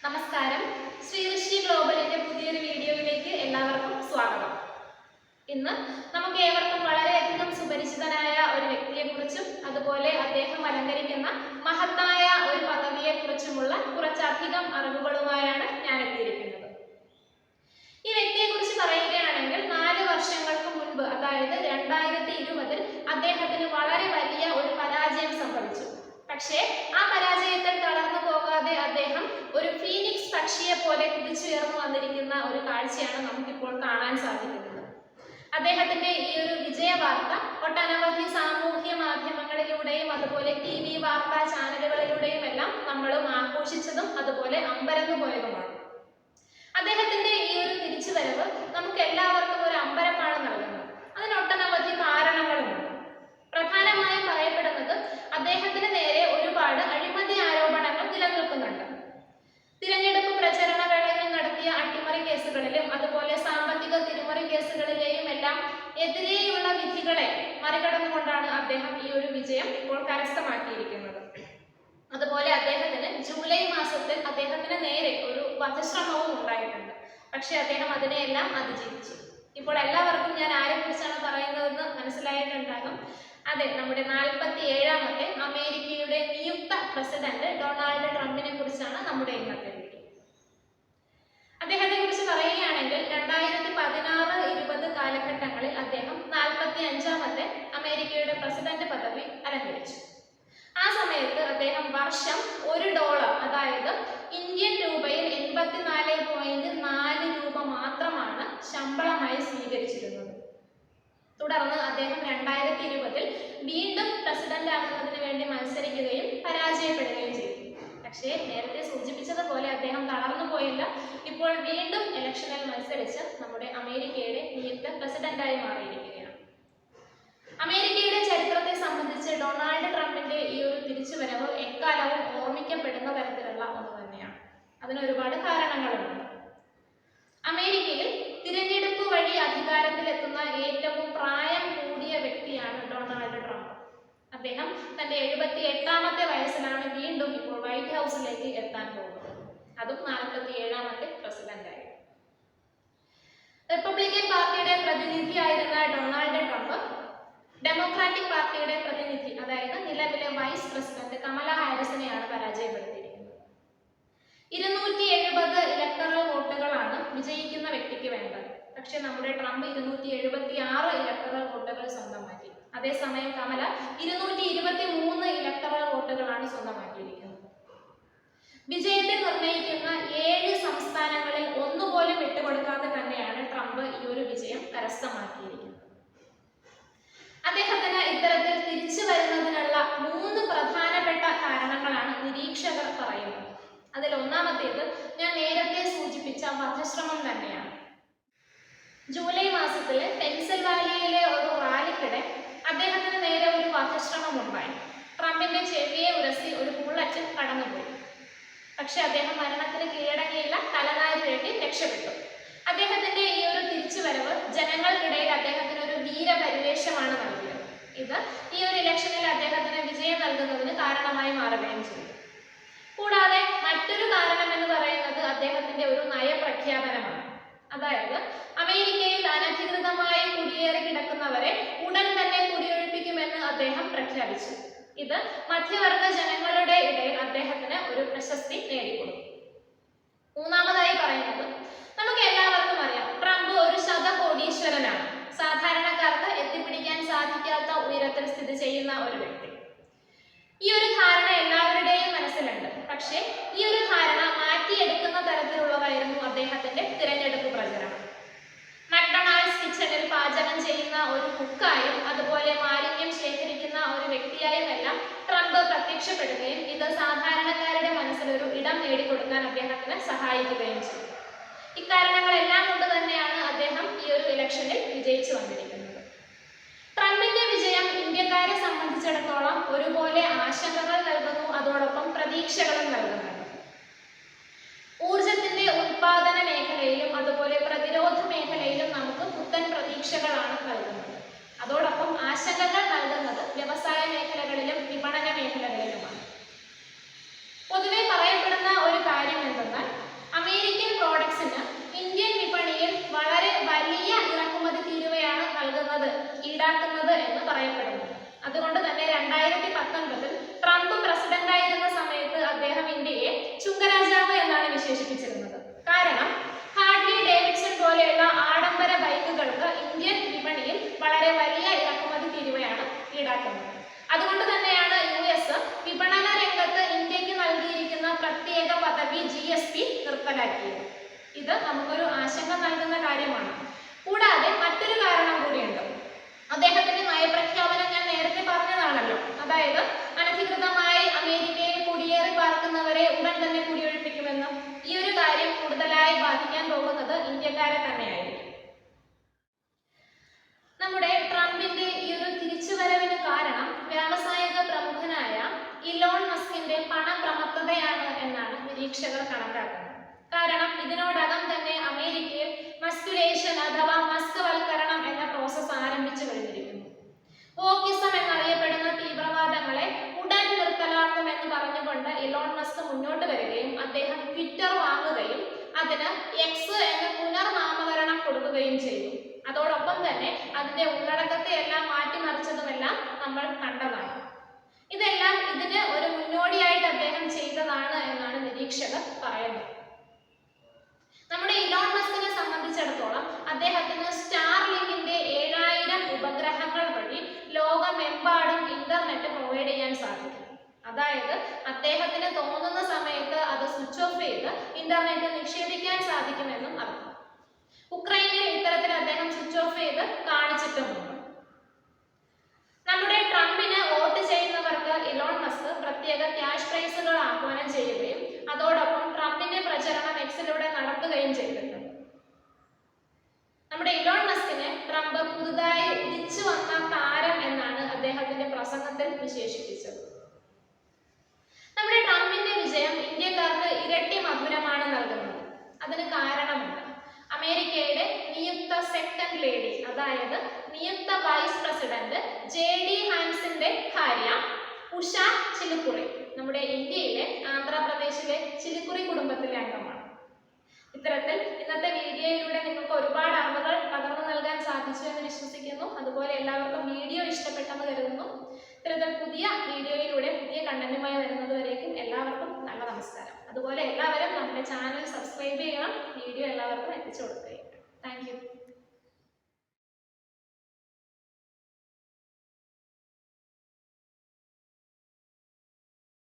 നമസ്കാരം. ശ്രീ ഗ്ലോബലിന്റെ പുതിയൊരു വീഡിയോയിലേക്ക് എല്ലാവർക്കും സ്വാഗതം. ഇന്ന് നമുക്ക് ഏവർക്കും വളരെയധികം സുപരിചിതനായ ഒരു വ്യക്തിയെക്കുറിച്ചും അതുപോലെ അദ്ദേഹം അലങ്കരിക്കുന്ന മഹത്തായ ഒരു പദവിയെക്കുറിച്ചുമുള്ള കുറച്ചധികം അറിവുകളുമായാണ് ഞാൻ എത്തിയിരിക്കുന്നത്. ഈ വ്യക്തിയെക്കുറിച്ച് പറയുകയാണെങ്കിൽ 4 വർഷങ്ങൾക്ക് മുൻപ്, അതായത് 2020 അദ്ദേഹത്തിന് വളരെ വലിയ ഒരു പരാജയം സംഭവിച്ചു. പക്ഷേ ആ പരാജയത്തിൽ തളർന്നു പോകാതെ അദ്ദേഹം ഒരു ഫീനിക്സ് പക്ഷിയെ പോലെ കുതിച്ചുയർന്നു വന്നിരിക്കുന്ന ഒരു കാഴ്ചയാണ് നമുക്കിപ്പോൾ കാണാൻ സാധിക്കുന്നത്. അദ്ദേഹത്തിന്റെ ഈ ഒരു വിജയ വാർത്ത ഒട്ടനവധി സാമൂഹ്യ മാധ്യമങ്ങളിലൂടെയും അതുപോലെ TV വാർത്താ ചാനലുകളിലൂടെയും എല്ലാം നമ്മളും ആഘോഷിച്ചതും അതുപോലെ അമ്പരന്നു പോയതുമാണ്. അദ്ദേഹത്തിന്റെ ഈ ഒരു തിരിച്ചുവരവ് നമുക്ക് എല്ലാവർക്കും ഒരു അമ്പരമാണ് നൽകുന്നത്. അതിന് ഒട്ടനവധി കാരണങ്ങളുമുണ്ട്. പ്രധാനമായും പറയപ്പെടുന്നത് അദ്ദേഹത്തിന് നേരെ ഒരുപാട് അഴിമതി ആരോപണങ്ങൾ നിലനിൽക്കുന്നുണ്ട്. തിരഞ്ഞെടുപ്പ് പ്രചരണ വേളയിൽ നടത്തിയ അട്ടിമറി കേസുകളിലും അതുപോലെ സാമ്പത്തിക തിരിമറി കേസുകളിലെയും എല്ലാം എതിരെയുള്ള വിധികളെ മറികടന്നുകൊണ്ടാണ് അദ്ദേഹം ഈ ഒരു വിജയം ഇപ്പോൾ കരസ്ഥമാക്കിയിരിക്കുന്നത്. അതുപോലെ അദ്ദേഹത്തിന് ജൂലൈ മാസത്തിൽ അദ്ദേഹത്തിന് നേരെ ഒരു വധശ്രമവും ഉണ്ടായിട്ടുണ്ട്. പക്ഷെ അദ്ദേഹം അതിനെയെല്ലാം അതിജീവിച്ചു. ഇപ്പോൾ എല്ലാവർക്കും ഞാൻ ആരെക്കുറിച്ചാണ് പറയുന്നതെന്ന് മനസ്സിലായിട്ടുണ്ടാകും. അതെ, നമ്മുടെ 47ാമത്തെ അമേരിക്കയുടെ നിയുക്ത പ്രസിഡന്റ് ഡൊണാൾഡ് ട്രംപിനെ കുറിച്ചാണ് നമ്മുടെ ഇന്നത്തെ വീഡിയോ. അദ്ദേഹത്തെ കുറിച്ച് പറയുകയാണെങ്കിൽ 2016-20 കാലഘട്ടങ്ങളിൽ അദ്ദേഹം 45ാമത്തെ അമേരിക്കയുടെ പ്രസിഡന്റ് പദവി അലങ്കരിച്ചു. ആ സമയത്ത് അദ്ദേഹം വർഷം $1, അതായത് ഇന്ത്യൻ രൂപയിൽ 84.4 രൂപ മാത്രമാണ് ശമ്പളമായി സ്വീകരിച്ചിരുന്നത്. തുടർന്ന് അദ്ദേഹം 2020 വീണ്ടും പ്രസിഡന്റ് ആകുന്നതിന് വേണ്ടി മത്സരിക്കുകയും പരാജയപ്പെടുകയും ചെയ്തു. പക്ഷേ നേരത്തെ സൂചിപ്പിച്ചതുപോലെ അദ്ദേഹം തളർന്നു പോയില്ല. ഇപ്പോൾ വീണ്ടും ഇലക്ഷനിൽ മത്സരിച്ച് നമ്മുടെ അമേരിക്കയുടെ നിയുക്ത പ്രസിഡന്റായി മാറിയിരിക്കുകയാണ്. അമേരിക്കയുടെ ചരിത്രത്തെ സംബന്ധിച്ച് ഡൊണാൾഡ് ട്രംപിന്റെ ഈ ഒരു തിരിച്ചുവരവ് എക്കാലവും ഓർമ്മിക്കപ്പെടുന്ന തരത്തിലുള്ള ഒന്ന് തന്നെയാണ്. അതിന് ഒരുപാട് കാരണങ്ങളുണ്ട്. അമേരിക്കയിൽ തിരഞ്ഞെടുപ്പ് വഴി അധികാരത്തിലെത്തുന്ന ഏറ്റവും പ്രായം കൂടിയ വ്യക്തിയാണ് ഡൊണാൾഡ് ട്രംപ്. അദ്ദേഹം തന്റെ 78ാമത്തെ വയസ്സിലാണ് വീണ്ടും ഇപ്പോൾ വൈറ്റ് ഹൗസിലേക്ക് എത്താൻ പോകുന്നത്. അതും 47ാമത്തെ പ്രസിഡന്റായി. റിപ്പബ്ലിക്കൻ പാർട്ടിയുടെ പ്രതിനിധിയായിരുന്ന ഡൊണാൾഡ് ട്രംപ് ഡെമോക്രാറ്റിക് പാർട്ടിയുടെ പ്രതിനിധി, അതായത് നിലവിലെ വൈസ് പ്രസിഡന്റ് കമല ഹാരിസിനെയാണ് പരാജയപ്പെടുത്തിയിരിക്കുന്നത്. 270 ഇലക്ടറൽ വോട്ടുകളാണ് വിജയിക്കുന്ന വ്യക്തിക്ക് വേണ്ടത്. പക്ഷെ നമ്മുടെ ട്രംപ് 276 ഇലക്ടറൽ വോട്ടുകൾ സ്വന്തമാക്കി. അതേസമയം കമല 223 ഇലക്ടറൽ വോട്ടുകളാണ് സ്വന്തമാക്കിയിരിക്കുന്നത്. വിജയത്തെ നിർണ്ണയിക്കുന്ന 7 സംസ്ഥാനങ്ങളിൽ ഒന്നുപോലും വിട്ടുകൊടുക്കാതെ തന്നെയാണ് ട്രംപ് ഈ ഒരു വിജയം കരസ്ഥമാക്കിയിരിക്കുന്നത്. അദ്ദേഹത്തിന് ഇത്തരത്തിൽ തിരിച്ചു വരുന്നതിനുള്ള 3 പ്രധാനപ്പെട്ട കാരണങ്ങളാണ് നിരീക്ഷകർ പറയുന്നത്. അതിൽ ഒന്നാമത്തേത് ഞാൻ നേരത്തെ സൂചിപ്പിച്ച വധശ്രമം തന്നെയാണ്. ജൂലൈ മാസത്തിൽ പെൻസിൽവാനിയയിലെ ഒരു റാലിക്കിടെ അദ്ദേഹത്തിന് നേരെ ഒരു വധശ്രമം ഉണ്ടായി. ട്രംപിന്റെ ചെവിയെ ഉരസി ഒരു ബുള്ളറ്റ് കടന്നുപോയി. പക്ഷെ അദ്ദേഹം മരണത്തിന് കീഴടങ്ങിയില്ല, തലനാരി വേണ്ടി രക്ഷപ്പെട്ടു. അദ്ദേഹത്തിന്റെ ഈ ഒരു തിരിച്ചുവരവ് ജനങ്ങൾക്കിടയിൽ അദ്ദേഹത്തിന് ഒരു വീരപരിവേഷമാണ് നൽകിയത്. ഇത് ഈ ഒരു ഇലക്ഷനിൽ അദ്ദേഹത്തിന് വിജയം നൽകുന്നതിന് കാരണമായി മാറുകയും ചെയ്തു. കൂടാതെ മറ്റൊരു കാരണം എന്ന് പറയുന്നത് അദ്ദേഹത്തിന്റെ ഒരു നയപ്രഖ്യാപനമാണ്. അതായത് അമേരിക്കയിൽ അനധികൃതമായി കുടിയേറി കിടക്കുന്നവരെ ഉടൻ തന്നെ കുടിയൊഴിപ്പിക്കുമെന്ന് അദ്ദേഹം പ്രഖ്യാപിച്ചു. ഇത് മധ്യവർഗ ജനങ്ങളുടെ ഇടയിൽ അദ്ദേഹത്തിന് ഒരു പ്രശസ്തി നേടിക്കൊടുത്തു. മൂന്നാമതായി പറയുന്നത് നമുക്ക് എല്ലാവർക്കും അറിയാം, ട്രംപ് ഒരു ശതകോടീശ്വരനാണ്. സാധാരണക്കാർക്ക് എത്തിപ്പിടിക്കാൻ സാധിക്കാത്ത ഉയരത്തിൽ സ്ഥിതി ചെയ്യുന്ന ഒരു വ്യക്തി. ഈ ഒരു ധാരണ എല്ലാവരുടെയും മനസ്സിലുണ്ട്. പക്ഷേ ഈ ഒരു ധാരണ മാറ്റിയെടുക്കുന്ന തരത്തിലുള്ളതായിരുന്നു അദ്ദേഹത്തിന്റെ തിരഞ്ഞെടുപ്പ് പ്രചരണം. മക്ഡൊണാൾഡ്സ് കിച്ചണിൽ പാചകം ചെയ്യുന്ന ഒരു കുക്കായും അതുപോലെ മാലിന്യം ശേഖരിക്കുന്ന ഒരു വ്യക്തിയായും എല്ലാം ട്രംപ് പ്രത്യക്ഷപ്പെടുകയും ഇത് സാധാരണക്കാരുടെ മനസ്സിലൊരു ഇടം നേടിക്കൊടുക്കാൻ അദ്ദേഹത്തിന് സഹായിക്കുകയും ചെയ്തു. ഇക്കാരണങ്ങളെല്ലാം കൊണ്ട് തന്നെയാണ് അദ്ദേഹം ഈ ഒരു ഇലക്ഷനിൽ വിജയിച്ചു വന്നിരിക്കുന്നത്. ട്രംപിന്റെ വിജയം ഇന്ത്യക്കാരെ സംബന്ധിച്ചിടത്തോളം ഒരുപോലെ ആശങ്കകൾ നൽകുന്നു, അതോടൊപ്പം പ്രതീക്ഷകളും നൽകുന്നുണ്ട്. ഊർജത്തിന്റെ ഉത്പാദന മേഖലയിലും അതുപോലെ പ്രതിരോധ മേഖലയിലും നമുക്ക് പുത്തൻ പ്രതീക്ഷകളാണ് നൽകുന്നത്. അതോടൊപ്പം ആശങ്കകൾ നൽകുന്നത് വ്യവസായ മേഖലകളിലും വിപണന മേഖലകളിലുമാണ്. പൊതുവെ പറയപ്പെടുന്ന ഒരു കാര്യം എന്തെന്നാൽ പറയപ്പെടുന്നത്. അതുകൊണ്ട് തന്നെ 2019 ട്രംപ് പ്രസിഡന്റ് ആയിരുന്ന സമയത്ത് അദ്ദേഹം ഇന്ത്യയെ ചുങ്കരാജാവ് എന്നാണ് വിശേഷിപ്പിച്ചിരുന്നത്. കാരണം ഹാർലി ഡേവിഡ്സൺ പോലെയുള്ള ആഡംബര ബൈക്കുകൾക്ക് ഇന്ത്യൻ വിപണിയിൽ വളരെ വലിയ ഇറക്കുമതി തീരുവയാണ് ഈടാക്കുന്നത്. അതുകൊണ്ട് തന്നെയാണ് US വിപണന രംഗത്ത് ഇന്ത്യക്ക് നൽകിയിരിക്കുന്ന പ്രത്യേക പദവി GSP നിർത്തലാക്കിയത്. ഇത് നമുക്കൊരു ആശങ്ക നൽകുന്ന കാര്യമാണ്. കൂടാതെ മറ്റൊരു കാരണം കൂടിയുണ്ട്. അദ്ദേഹത്തിന്റെ നയപ്രഖ്യാപനം ഞാൻ നേരത്തെ പറഞ്ഞതാണല്ലോ, അതായത് അനധികൃതമായി അമേരിക്കയിൽ കുടിയേറി പാർക്കുന്നവരെ ഉടൻ തന്നെ കുടിയൊഴിപ്പിക്കുമെന്ന്. ഈ ഒരു കാര്യം കൂടുതലായി ബാധിക്കാൻ പോകുന്നത് ഇന്ത്യക്കാരെ തന്നെയായിരിക്കും. നമ്മുടെ ട്രംപിന്റെ ഈ ഒരു തിരിച്ചുവരവിന് കാരണം വ്യാവസായിക പ്രമുഖനായ ഇലോൺ മസ്കിന്റെ പണപ്രമത്തതയാണ് എന്നാണ് നിരീക്ഷകർ കണക്കാക്കുന്നത്. കാരണം ഇതിനോടകം തന്നെ അമേരിക്കയിൽ മസ്കുലേഷൻ അഥവാ മസ്ക് വൽക്കരണം എന്ന പ്രോസസ് ആരംഭിച്ചു കഴിഞ്ഞിരിക്കുന്നു. വോക്കിസം എന്നറിയപ്പെടുന്ന തീവ്രവാദങ്ങളെ ഉടൻ നിർത്തലാക്കുമെന്ന് പറഞ്ഞുകൊണ്ട് ഇലോൺ മസ്ക് മുന്നോട്ട് വരികയും അദ്ദേഹം ട്വിറ്റർ വാങ്ങുകയും അതിന് എക്സ് എന്ന് പുനർനാമകരണം കൊടുക്കുകയും ചെയ്തു. അതോടൊപ്പം തന്നെ അതിന്റെ ഉള്ളടക്കത്തെ എല്ലാം മാറ്റിമറിച്ചതുമെല്ലാം നമ്മൾ കണ്ടതാണ്. ഇതെല്ലാം ഇതിന് ഒരു മുന്നോടിയായിട്ട് അദ്ദേഹം ചെയ്തതാണ് എന്നാണ് നിരീക്ഷകർ പറയുന്നത്. നമ്മുടെ ഇലോൺ മസ്കിനെ സംബന്ധിച്ചിടത്തോളം അദ്ദേഹത്തിന് സ്റ്റാർലിങ്കിന്റെ 7000 ഉപഗ്രഹങ്ങൾ വഴി ലോകമെമ്പാടും ഇന്റർനെറ്റ് പ്രൊവൈഡ് ചെയ്യാൻ സാധിക്കും. അതായത് അദ്ദേഹത്തിന് തോന്നുന്ന സമയത്ത് അത് സ്വിച്ച് ഓഫ് ചെയ്ത് ഇന്റർനെറ്റ് നിക്ഷേപിക്കാൻ സാധിക്കുമെന്നും അർത്ഥം. ഉക്രൈനിൽ ഇത്തരത്തിൽ അദ്ദേഹം സ്വിച്ച് ഓഫ് ചെയ്ത് കാണിച്ചിട്ടുമുണ്ട്. നമ്മുടെ ട്രംപിന് വോട്ട് ചെയ്യുന്നവർക്ക് ഇലോൺ മസ്ക് പ്രത്യേക ക്യാഷ് പ്രൈസുകൾ ആഹ്വാനം ചെയ്യുകയും അതോടൊപ്പം ട്രംപിന്റെ പ്രചരണം എക്സിലൂടെ നടത്തുകയും ചെയ്തിട്ടുണ്ട്. നമ്മുടെ ഇലോൺ മസ്കിനെ ട്രംപ് പുതുതായി ഉദിച്ചു വന്ന താരം എന്നാണ് അദ്ദേഹത്തിന്റെ പ്രസംഗത്തിൽ വിശേഷിപ്പിച്ചത്. നമ്മുടെ ട്രംപിന്റെ വിജയം ഇന്ത്യക്കാർക്ക് ഇരട്ടി മധുരമാണ് നൽകുന്നത്. അതിന് കാരണമുണ്ട്. അമേരിക്കയുടെ നിയുക്ത സെക്കൻഡ് ലേഡി, അതായത് നിയുക്ത വൈസ് പ്രസിഡന്റ് JD ഹാൻസിന്റെ ഭാര്യ ഉഷ ചിലുക്കുറി നമ്മുടെ ഇന്ത്യയിലെ ആന്ധ്രാപ്രദേശിലെ ചിലുക്കുറി കുടുംബത്തിലെ അംഗമാണ്. ഇത്തരത്തിൽ ഇന്നത്തെ വീഡിയോയിലൂടെ നിങ്ങൾക്ക് ഒരുപാട് അറിവുകൾ പകർന്നു നൽകാൻ സാധിച്ചു എന്ന് വിശ്വസിക്കുന്നു. അതുപോലെ എല്ലാവർക്കും വീഡിയോ ഇഷ്ടപ്പെട്ടെന്ന് കരുതുന്നു. ഇത്തരത്തിൽ പുതിയ വീഡിയോയിലൂടെ പുതിയ കണ്ടന്റുമായി വരുന്നത് വരേക്കും എല്ലാവർക്കും നല്ല നമസ്കാരം. അതുപോലെ എല്ലാവരും നമ്മുടെ ചാനൽ സബ്സ്ക്രൈബ് ചെയ്യണം, വീഡിയോ എല്ലാവർക്കും എത്തിച്ചു കൊടുക്കുക. Thank you.